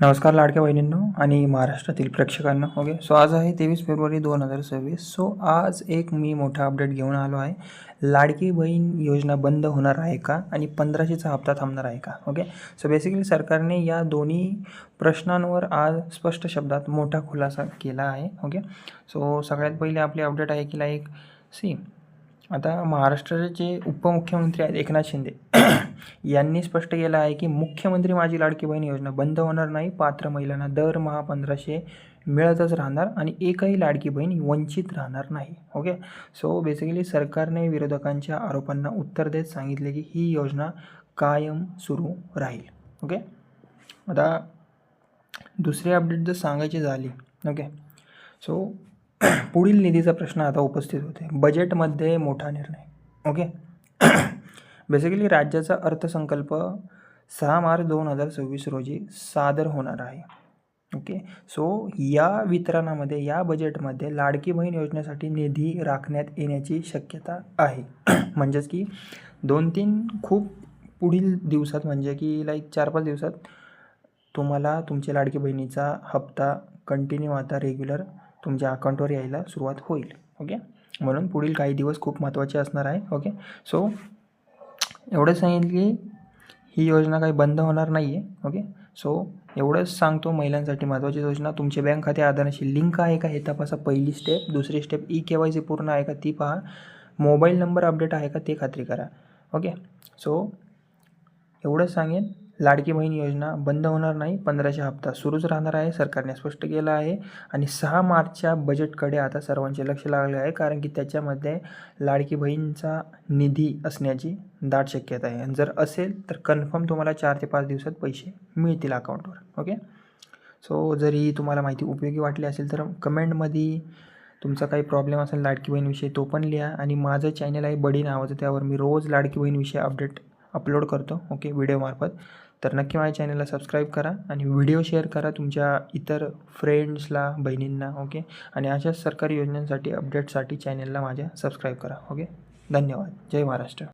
नमस्कार लाडक्या बहिणींनो आणि महाराष्ट्रातील प्रेक्षकांना. ओके, सो आज आहे 23 फेब्रुवारी 2026. सो आज एक मी मोठा अपडेट घेऊन आलो आहे. लाडकी बहीण योजना बंद होणार आहे का आणि 1500चा हप्ता थांबणार आहे का? ओके, सो बेसिकली सरकारने या दोन्ही प्रश्नांवर आज स्पष्ट शब्दात मोठा खुलासा केला आहे. ओके, सो सगळ्यात पहिले आपली अपडेट आहे की लाईक आता महाराष्ट्राचे उपमुख्यमंत्री आहेत एकनाथ शिंदे यांनी स्पष्ट केलं आहे की मुख्यमंत्री माझी लाडकी बहीण योजना बंद होणार नाही. पात्र महिलांना दरमहा 1500 मिळतच राहणार आणि एकही लाडकी बहीण वंचित राहणार नाही. ओके, सो बेसिकली सरकारने विरोधकांच्या आरोपांना उत्तर देत सांगितले की ही योजना कायम सुरू राहील. ओके, आता दुसरी अपडेट जर सांगायची झाली, ओके, सो पुढील निधीचा प्रश्न आता उपस्थित होते. बजेटमध्ये मोठा निर्णय. ओके, बेसिकली राज्याचा अर्थसंकल्प 6 मार्च 2026 रोजी सादर होणार आहे. ओके, सो या वितरणामध्ये या बजेटमध्ये लाडकी बहीण योजनेसाठी निधी राखण्यात येण्याची शक्यता आहे. म्हणजेच की 2-3 खूप पुढील दिवसात, म्हणजे की लाईक 4-5 दिवसात तुम्हाला तुमच्या लाडकी बहिणीचा हप्ता कंटिन्यू आता रेग्युलर तुमच्या अकाउंटवर यायला सुरुवात होईल. ओके, म्हणून पुढील काही दिवस खूप महत्त्वाचे असणार आहे. ओके, सो एवढं सांगितलं की ही योजना काही बंद होणार नाही आहे. ओके, सो एवढंच सांगतो. महिलांसाठी महत्त्वाची योजना. तुमचे बँक खाते आधारशी लिंक आहे का हे तपासा, पहिली स्टेप. दुसरी स्टेप KYC पूर्ण आहे का ती पहा. मोबाईल नंबर अपडेट आहे का ते खात्री करा. ओके, सो एवढंच सांगेन. लाडकी बहीण योजना बंद होणार नाही, 1500 हप्ता सुरूच राहणार आहे, सरकारने स्पष्ट केलं आहे. आणि 6 मार्चच्या बजेटकडे आता सर्वांचे लक्ष लागले आहे, कारण की त्याच्यामध्ये लाडकी बहीणचा निधी असण्याची दाट शक्यता आहे. आणि जर असेल तर कन्फर्म तुम्हाला 4 ते 5 दिवसात पैसे मिळतील अकाउंटवर. ओके, सो जरी तुम्हाला माहिती उपयोगी वाटली असेल तर कमेंटमध्ये तुमचा काही प्रॉब्लेम असेल लाडकी बहीणविषयी तो पण लिहा. आणि माझं चॅनल आहे बडी नावाचं, त्यावर मी रोज लाडकी बहीणविषयी अपडेट अपलोड करतो. ओके, व्हिडिओमार्फत. तर नक्की माझ्या चॅनलला सबस्क्राईब करा आणि व्हिडिओ शेअर करा तुमच्या इतर फ्रेंड्सला, बहिणींना. ओके, आणि अशाच सरकारी योजनांसाठी अपडेटसाठी चॅनलला माझ्या सबस्क्राईब करा. ओके, धन्यवाद. जय महाराष्ट्र.